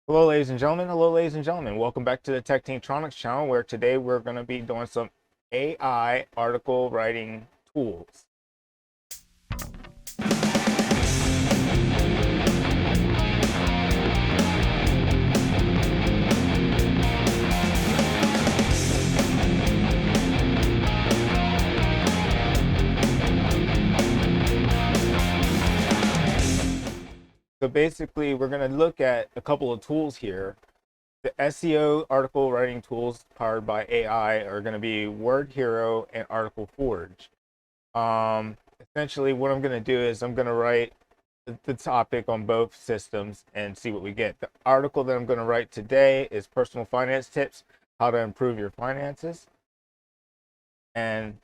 Hello, ladies and gentlemen. Hello, ladies and gentlemen. Welcome back to the Tech Tronics channel, where today we're going to be doing some AI article writing tools. So basically, we're going to look at a couple of tools here. The SEO article writing tools powered by AI are going to be WordHero and Articleforge. Essentially, what I'm going to do is I'm going to write the topic on both systems and see what we get. The article that I'm going to write today is personal finance tips, how to improve your finances, and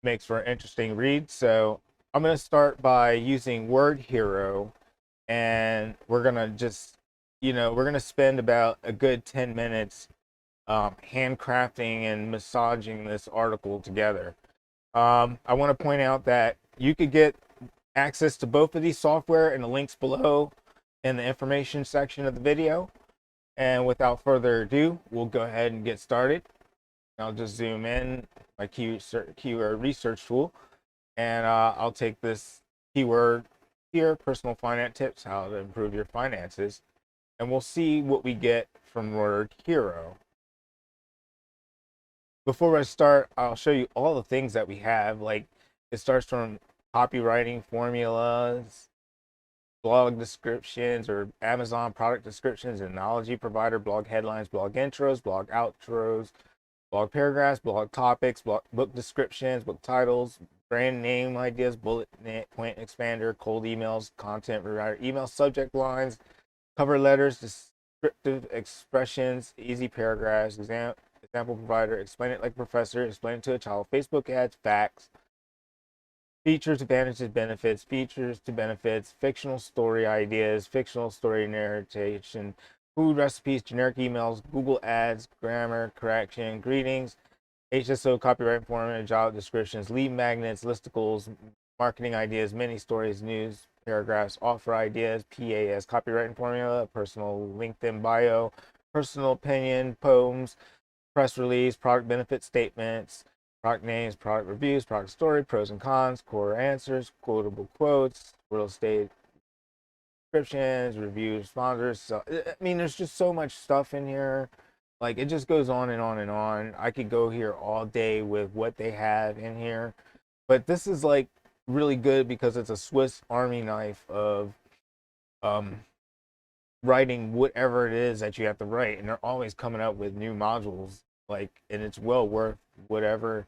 makes for an interesting read. So I'm going to start by using WordHero, and we're going to we're going to spend about a good 10 minutes handcrafting and massaging this article together. I want to point out that you could get access to both of these software in the links below in the information section of the video. And without further ado, we'll go ahead and get started. I'll just zoom in my keyword research tool, and I'll take this keyword here, personal finance tips, how to improve your finances, and we'll see what we get from WordHero. Before I start, I'll show you all the things that we have. Like, it starts from copywriting formulas, blog descriptions or Amazon product descriptions, analogy provider, blog headlines, blog intros, blog outros, blog paragraphs, blog topics, book descriptions, book titles, brand name ideas, bullet point expander, cold emails, content rewriter, email subject lines, cover letters, descriptive expressions, easy paragraphs, example provider, explain it like a professor, explain it to a child, Facebook ads, facts, features, advantages, benefits, features to benefits, fictional story ideas, fictional story narration, food recipes, generic emails, Google ads, grammar correction, greetings, HSO copyright format, job descriptions, lead magnets, listicles, marketing ideas, mini stories, news, paragraphs, offer ideas, PAS, copyright formula, personal LinkedIn bio, personal opinion, poems, press release, product benefit statements, product names, product reviews, product story, pros and cons, core answers, quotable quotes, real estate descriptions, reviews, sponsors. So, I mean, there's just so much stuff in here. Like, it just goes on and on and on. I could go here all day with what they have in here. But this is like really good because it's a Swiss Army knife of um, writing whatever it is that you have to write. And they're always coming up with new modules. Like, and it's well worth whatever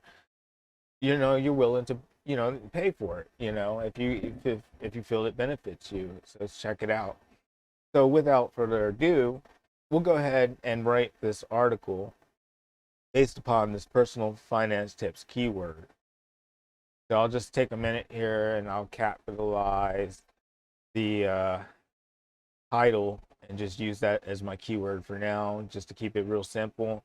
you're willing to pay for it, if you feel it benefits you. So let's check it out. So without further ado, we'll go ahead and write this article based upon this personal finance tips keyword. So I'll just take a minute here and I'll capitalize the title and just use that as my keyword for now, just to keep it real simple.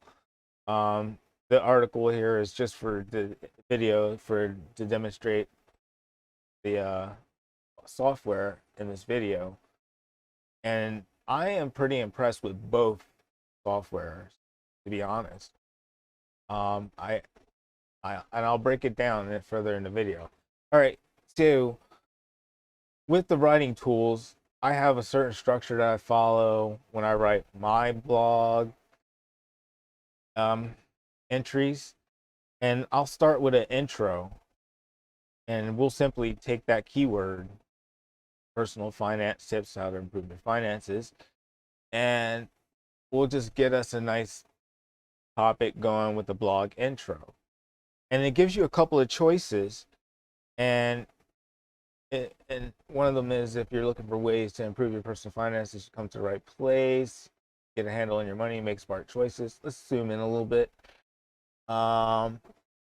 The article here is just for the video to demonstrate the software in this video, and I am pretty impressed with both softwares, to be honest. I and I'll break it down further in the video. All right, so with the writing tools, I have a certain structure that I follow when I write my blog entries, and I'll start with an intro, and we'll simply take that keyword, personal finance tips, how to improve your finances, and we'll just get us a nice topic going with the blog intro. And it gives you a couple of choices, and and one of them is, if you're looking for ways to improve your personal finances, you come to the right place, get a handle on your money, make smart choices. Let's zoom in a little bit.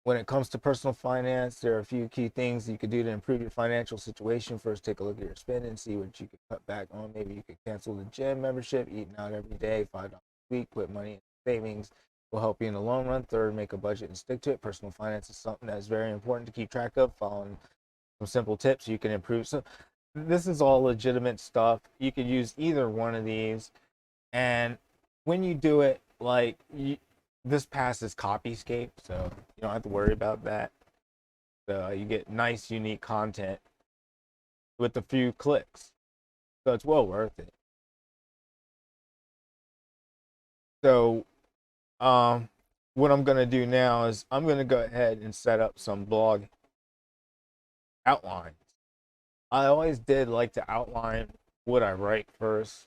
When it comes to personal finance, there are a few key things you could do to improve your financial situation. First, take a look at your spending, see what you could cut back on. Maybe you could cancel the gym membership, eating out every day, $5 a week, put money in savings will help you in the long run. Third, make a budget and stick to it. Personal finance is something that's very important to keep track of. Following some simple tips you can improve. So this is all legitimate stuff. You could use either one of these. And when you do it, like this passes Copyscape, so you don't have to worry about that. So you get nice, unique content with a few clicks. So it's well worth it. So um, what I'm gonna do now is I'm gonna go ahead and set up some blog outlines. I always did like to outline what I write first,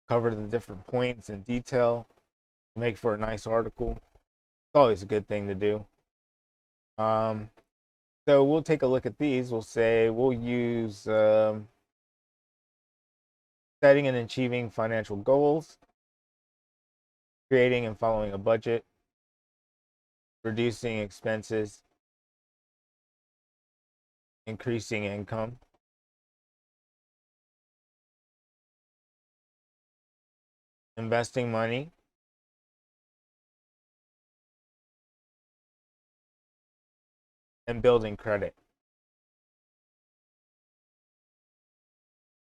cover the different points in detail, make for a nice article. It's always a good thing to do. Um, so we'll take a look at these. We'll say we'll use setting and achieving financial goals, creating and following a budget, reducing expenses, increasing income, investing money, and building credit.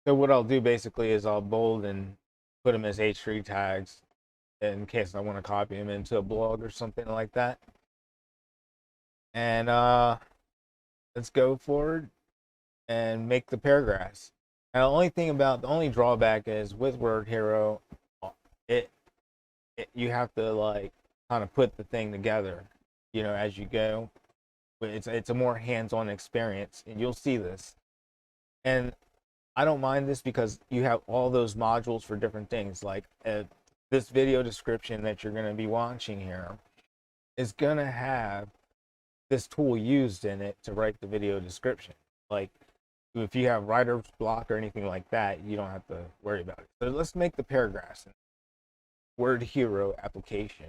So what I'll do basically is I'll bold and put them as H3 tags in case I want to copy them into a blog or something like that. And let's go forward and make the paragraphs. And the only drawback is with WordHero, it, you have to like kind of put the thing together, as you go. But it's a more hands-on experience, and you'll see this. And I don't mind this because you have all those modules for different things. Like this video description that you're going to be watching here is going to have this tool used in it to write the video description. Like if you have writer's block or anything like that, you don't have to worry about it. So let's make the paragraphs in WordHero application.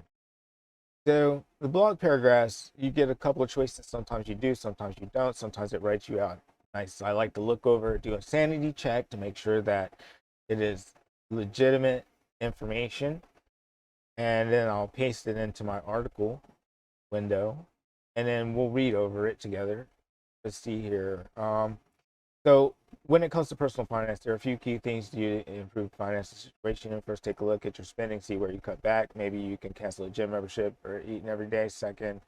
So the blog paragraphs, you get a couple of choices. Sometimes you do, sometimes you don't. Sometimes it writes you out nice. I like to look over, do a sanity check to make sure that it is legitimate information. And then I'll paste it into my article window. And then we'll read over it together. Let's see here. So when it comes to personal finance, there are a few key things to do to improve financial situation. And first, take a look at your spending, see where you cut back. Maybe you can cancel a gym membership or eating every day. Second,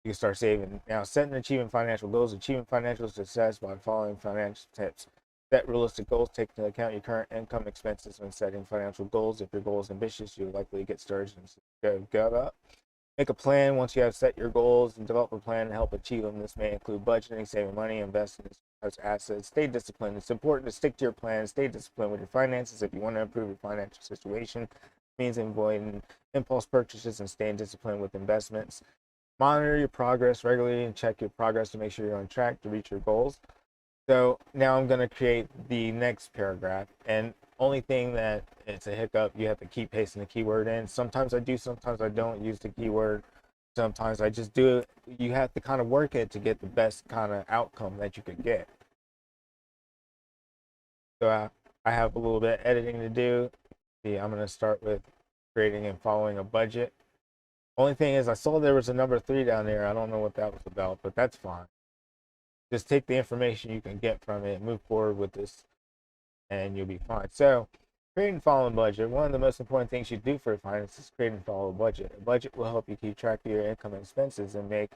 you can start saving. Now, setting and achieving financial goals. Achieving financial success by following financial tips. Set realistic goals. Take into account your current income expenses when setting financial goals. If your goal is ambitious, you'll likely get started and go up. Make a plan once you have set your goals and develop a plan to help achieve them. This may include budgeting, saving money, investing in types of assets. Stay disciplined. It's important to stick to your plan. Stay disciplined with your finances if you want to improve your financial situation. It means avoiding impulse purchases and staying disciplined with investments. Monitor your progress regularly and check your progress to make sure you're on track to reach your goals. So now I'm going to create the next paragraph, and only thing that it's a hiccup, you have to keep pasting the keyword in. Sometimes I do, sometimes I don't use the keyword. Sometimes I just do it. You have to kind of work it to get the best kind of outcome that you could get. So I have a little bit of editing to do. See, I'm going to start with creating and following a budget. Only thing is I saw there was a number 3 down there. I don't know what that was about, but that's fine. Just take the information you can get from it, move forward with this, and you'll be fine. So, create and follow a budget. One of the most important things you do for your finances is create and follow a budget. A budget will help you keep track of your income and expenses and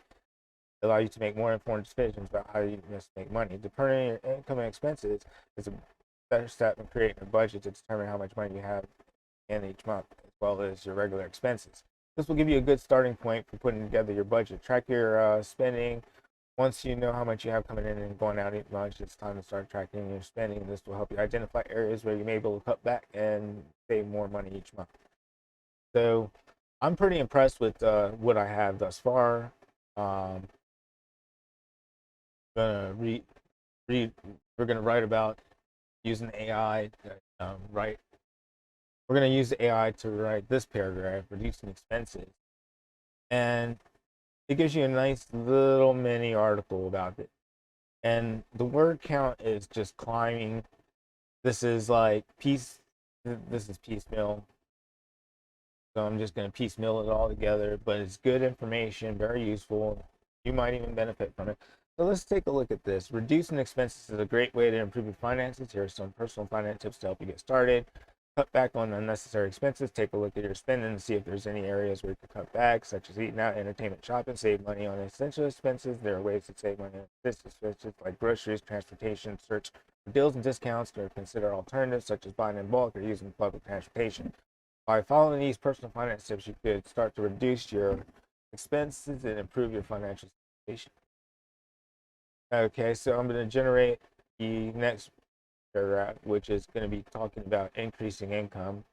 allow you to make more informed decisions about how you make money. Determining your income and expenses is a better step in creating a budget to determine how much money you have in each month, as well as your regular expenses. This will give you a good starting point for putting together your budget. Track your spending. Once you know how much you have coming in and going out each month, it's time to start tracking your spending. This will help you identify areas where you may be able to cut back and save more money each month. So I'm pretty impressed with what I have thus far. Gonna read. We're gonna write about using AI. Write. We're gonna use the AI to write this paragraph, reducing expenses, and it gives you a nice little mini article about it. And the word count is just climbing. This is like this is piecemeal. So I'm just going to piecemeal it all together, but it's good information, very useful. You might even benefit from it. So let's take a look at this. Reducing expenses is a great way to improve your finances. Here are some personal finance tips to help you get started. cut back on unnecessary expenses. Take a look at your spending and see if there's any areas where you can cut back, such as eating out, entertainment, shopping. Save money on essential expenses. There are ways to save money on essential expenses like groceries, transportation. Search for deals and discounts, or consider alternatives such as buying in bulk or using public transportation. By following these personal finance tips, you could start to reduce your expenses and improve your financial situation. Okay, so I'm going to generate the next paragraph, which is going to be talking about increasing income.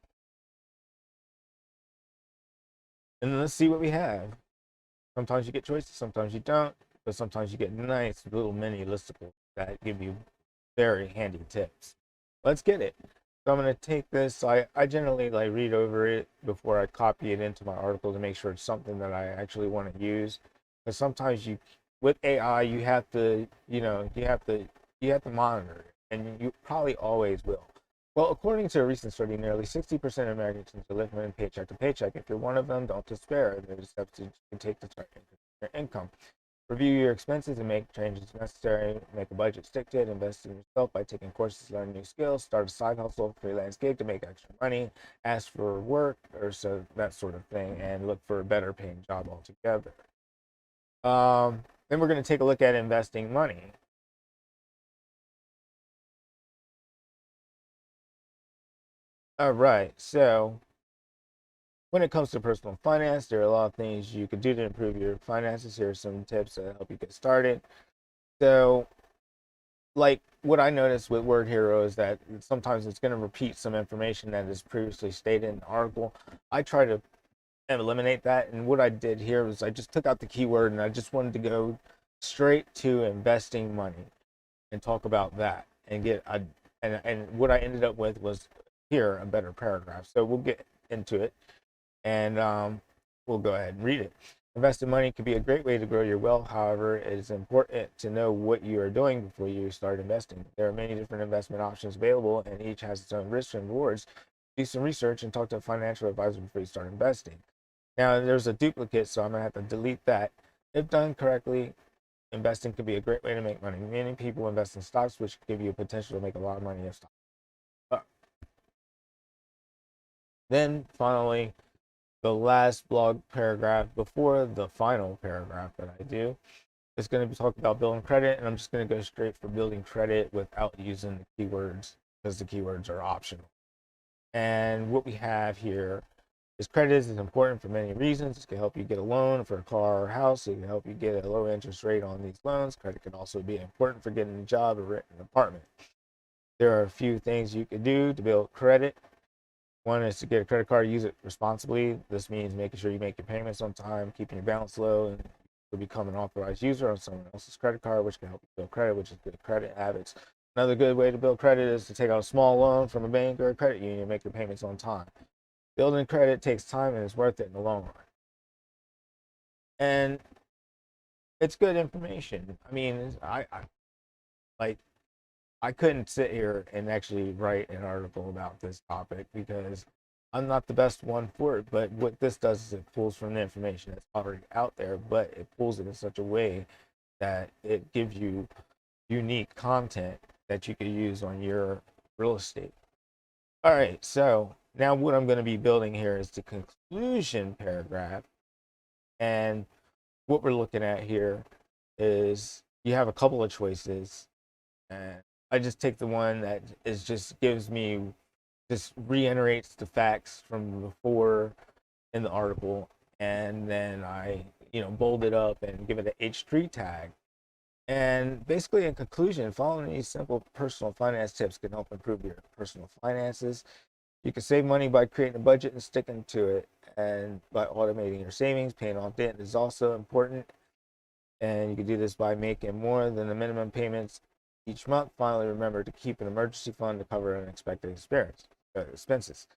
And let's see what we have. Sometimes you get choices, sometimes you don't, but sometimes you get nice little mini listicles that give you very handy tips. Let's get it. So I'm going to take this. I generally like read over it before I copy it into my article to make sure it's something that I actually want to use. Because sometimes with AI, you have to, you have to monitor it, and you probably always will. Well, according to a recent study, nearly 60% of Americans are living paycheck to paycheck. If you're one of them, don't despair. There's steps you can take to start increasing your income. Review your expenses and make changes necessary. Make a budget, stick to it. Invest in yourself by taking courses, learn new skills. Start a side hustle, freelance gig to make extra money. Ask for work or so that sort of thing, and look for a better paying job altogether. Then we're going to take a look at investing money. All right, so when it comes to personal finance, there are a lot of things you can do to improve your finances. Here are some tips that help you get started. So, like what I noticed with WordHero is that sometimes it's going to repeat some information that is previously stated in the article. I try to eliminate that, and what I did here was I just took out the keyword and I just wanted to go straight to investing money and talk about that and and what I ended up with was here a better paragraph. So we'll get into it, and we'll go ahead and read it. Investing money can be a great way to grow your wealth. However, it is important to know what you are doing before you start investing. There are many different investment options available, and each has its own risks and rewards. Do some research and talk to a financial advisor before you start investing. Now, there's a duplicate, so I'm going to have to delete that. If done correctly, investing can be a great way to make money. Many people invest in stocks, which give you a potential to make a lot of money in stocks. Then, finally, the last blog paragraph before the final paragraph that I do is going to be talking about building credit, and I'm just going to go straight for building credit without using the keywords because the keywords are optional. And what we have here is credit is important for many reasons. It can help you get a loan for a car or house. It can help you get a low interest rate on these loans. Credit can also be important for getting a job or renting an apartment. There are a few things you can do to build credit. One is to get a credit card, use it responsibly. This means making sure you make your payments on time, keeping your balance low, and you'll become an authorized user on someone else's credit card, which can help you build credit, which is good credit habits. Another good way to build credit is to take out a small loan from a bank or a credit union and make your payments on time. Building credit takes time and it's worth it in the long run. And it's good information. I mean, I couldn't sit here and actually write an article about this topic because I'm not the best one for it. But what this does is it pulls from the information that's already out there, but it pulls it in such a way that it gives you unique content that you could use on your real estate. All right, so now what I'm going to be building here is the conclusion paragraph. And what we're looking at here is you have a couple of choices. And I just take the one that is just gives me, just reiterates the facts from before in the article. And then I, bold it up and give it an H3 tag. And basically, in conclusion, following these simple personal finance tips can help improve your personal finances. You can save money by creating a budget and sticking to it, and by automating your savings. Paying off debt is also important, and you can do this by making more than the minimum payments each month. Finally, remember to keep an emergency fund to cover unexpected expenses.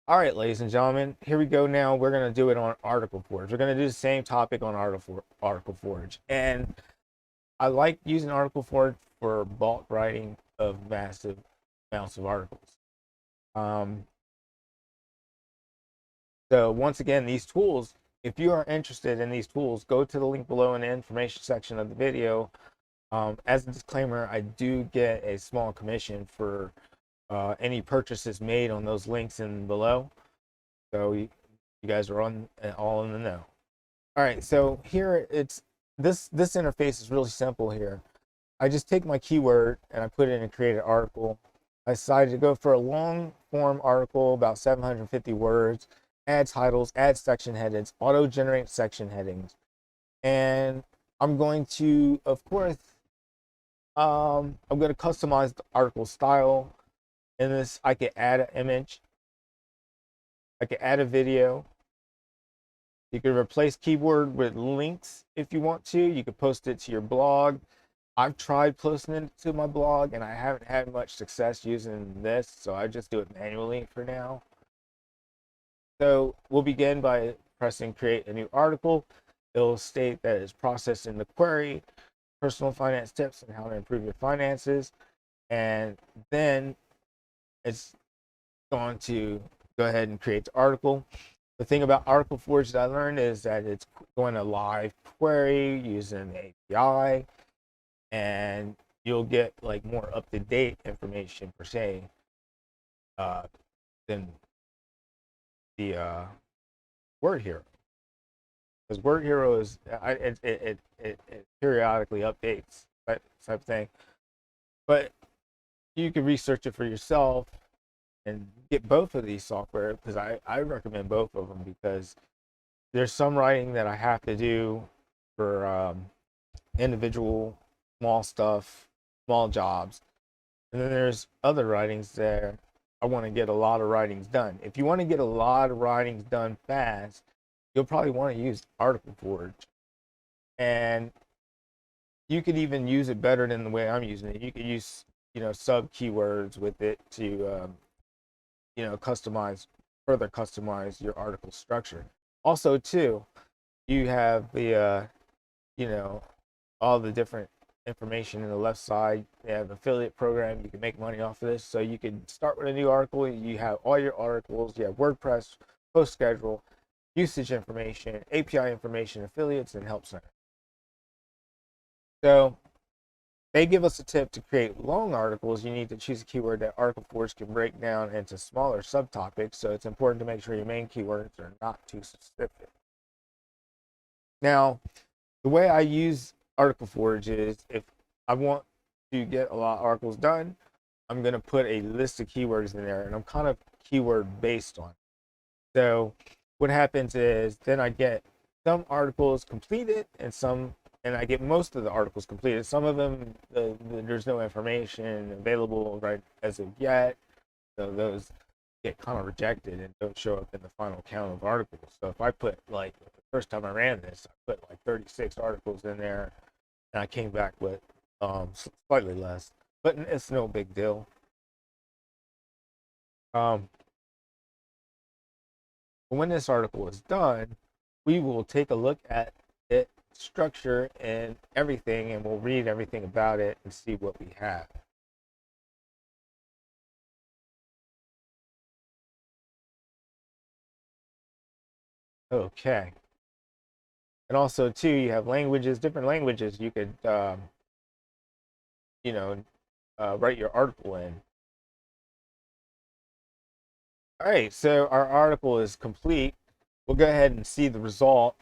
All right, ladies and gentlemen, here we go. Now we're going to do it on Articleforge. We're going to do the same topic on Articleforge, and I like using Articleforge for bulk writing of massive amounts of articles. So once again, these tools, if you are interested in these tools, go to the link below in the information section of the video. As a disclaimer, I do get a small commission for any purchases made on those links in below. So you guys are on all in the know. All right, so here it's this interface is really simple here. I just take my keyword and I put it in and create an article. I decided to go for a long form article, about 750 words, add titles, add section headings, auto generate section headings. And I'm going to, of course, I'm going to customize the article style. In this, I can add an image, I can add a video. You can replace keyword with links if you want to. You can post it to your blog. I've tried posting it to my blog and I haven't had much success using this, so I just do it manually for now. So we'll begin by pressing create a new article. It'll state that it's processed in the query, personal finance tips and how to improve your finances. And then it's going to go ahead and create the article. The thing about Articleforge that I learned is that it's going to live query using the API, and you'll get like more up-to-date information per se than the WordHero, because WordHero is it periodically updates that type of thing, but you can research it for yourself and get both of these software, because I recommend both of them, because there's some writing that I have to do for individual small stuff, small jobs. And then there's other writings that I want to get a lot of writings done. If you want to get a lot of writings done fast, you'll probably want to use Articleforge. And you could even use it better than the way I'm using it. You could use, sub keywords with it to, further customize your article structure. Also, too, you have the, all the different information in the left side. They have an affiliate program. You can make money off of this. So you can start with a new article. You have all your articles. You have WordPress, post schedule, usage information, API information, affiliates, and help center. So they give us a tip to create long articles. You need to choose a keyword that Articleforge can break down into smaller subtopics. So it's important to make sure your main keywords are not too specific. Now, the way I use Articleforge is, if I want to get a lot of articles done, I'm going to put a list of keywords in there, and I'm kind of keyword based on it. So what happens is then I get some articles completed and I get most of the articles completed. Some of them, there's no information available right as of yet. So those get kind of rejected and don't show up in the final count of articles. So if I put, like, the first time I ran this, I put like 36 articles in there, and I came back with slightly less, but it's no big deal. When this article is done, we will take a look at it, structure, and everything, and we'll read everything about it and see what we have. Okay. And also, too, you have languages, different languages you could, write your article in. All right, so our article is complete. We'll go ahead and see the result.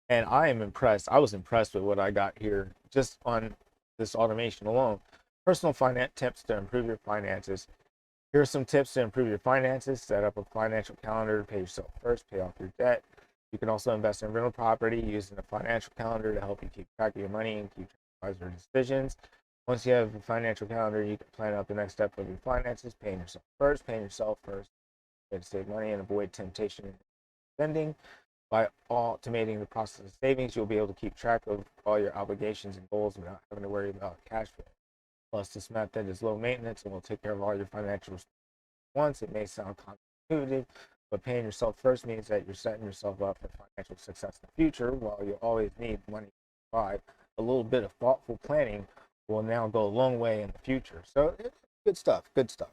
And I am impressed. I was impressed with what I got here just on this automation alone. Personal finance tips to improve your finances. Here are some tips to improve your finances. Set up a financial calendar to pay yourself first, pay off your debt. You can also invest in rental property using a financial calendar to help you keep track of your money and keep track of your decisions. Once you have a financial calendar, you can plan out the next step of your finances, paying yourself first, to save money and avoid temptation and spending. By automating the process of savings, you'll be able to keep track of all your obligations and goals without having to worry about cash flow. Plus, this method is low maintenance and will take care of all your financials once. It may sound counterintuitive, but paying yourself first means that you're setting yourself up for financial success in the future. While you always need money to survive, a little bit of thoughtful planning will now go a long way in the future. So it's good stuff, good stuff.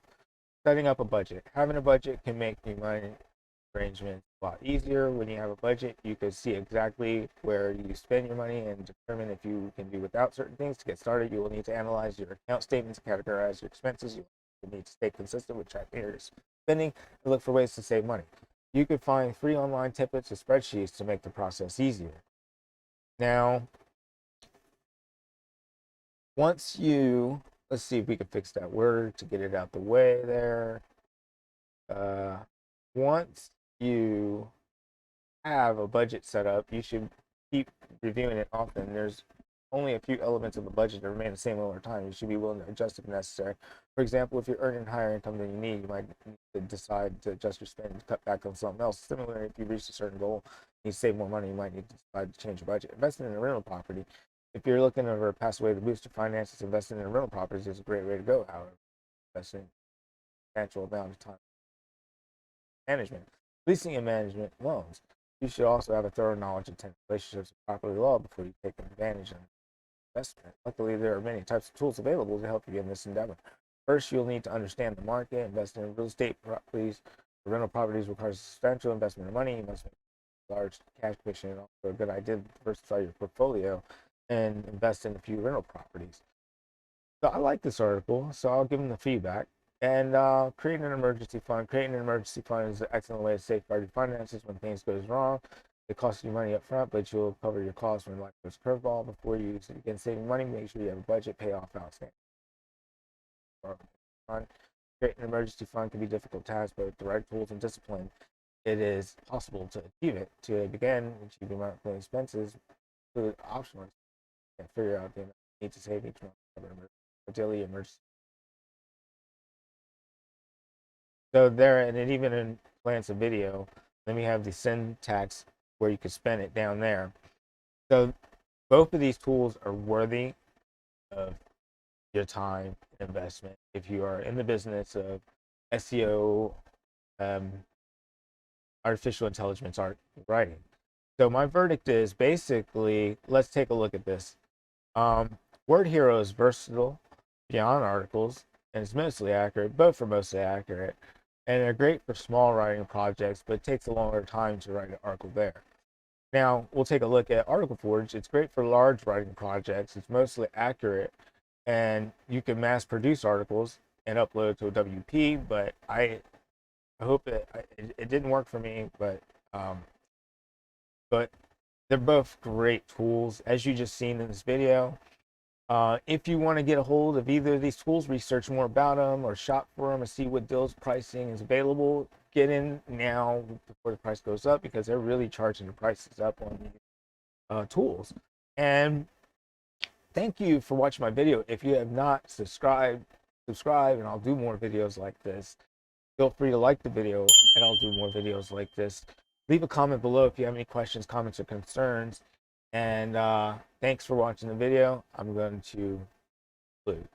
Setting up a budget. Having a budget can make your money arrangements a lot easier. When you have a budget, you can see exactly where you spend your money and determine if you can do without certain things. To get started, you will need to analyze your account statements, categorize your expenses. You You need to stay consistent with tracking your spending and look for ways to save money. You can find free online templates or spreadsheets to make the process easier. Now, once you, let's see if we can fix that word to get it out the way there. Once you have a budget set up, you should keep reviewing it often. There's only a few elements of the budget that remain the same over time. You should be willing to adjust if necessary. For example, if you're earning higher income than you need, you might need to decide to adjust your spending to cut back on something else. Similarly, if you reach a certain goal and you save more money, you might need to decide to change your budget. Investing in a rental property. If you're looking for a passive way to boost your finances, investing in rental properties is a great way to go. However, investing a substantial amount of time management, leasing and management loans. You should also have a thorough knowledge of tenant relationships and property law before you take advantage of investment. Luckily, there are many types of tools available to help you in this endeavor. First, you'll need to understand the market. Investing in real estate properties or rental properties requires substantial investment of money. You must make a large cash cushion. Also, a good idea to diversify your portfolio and invest in a few rental properties. So I like this article, so I'll give them the feedback. And creating an emergency fund. Creating an emergency fund is an excellent way to safeguard your finances when things goes wrong. It costs you money up front, but you'll cover your costs when life goes curveball. Before you begin saving money, make sure you have a budget, pay off outstanding. Creating an emergency fund can be a difficult task, but with the right tools and discipline, it is possible to achieve it. To begin achieving monthly expenses, include optional and figure out the amount you need to save each month for daily emergency. So there, and it even implants a video. Then we have the syntax where you can spend it down there. So both of these tools are worthy of your time investment if you are in the business of SEO, artificial intelligence art writing. So my verdict is basically, let's take a look at this. WordHero is versatile beyond articles, and it's mostly accurate. Both are mostly accurate, and they're great for small writing projects, but it takes a longer time to write an article there. Now, we'll take a look at Articleforge. It's great for large writing projects. It's mostly accurate, and you can mass produce articles and upload to a WP, but I hope it didn't work for me, but they're both great tools, as you just seen in this video. If you want to get a hold of either of these tools, research more about them or shop for them and see what deals pricing is available, get in now before the price goes up, because they're really charging the prices up on these tools. And thank you for watching my video. If you have not subscribe, and I'll do more videos like this. Feel free to like the video, and I'll do more videos like this. Leave a comment below if you have any questions, comments, or concerns. And thanks for watching the video. I'm going to conclude.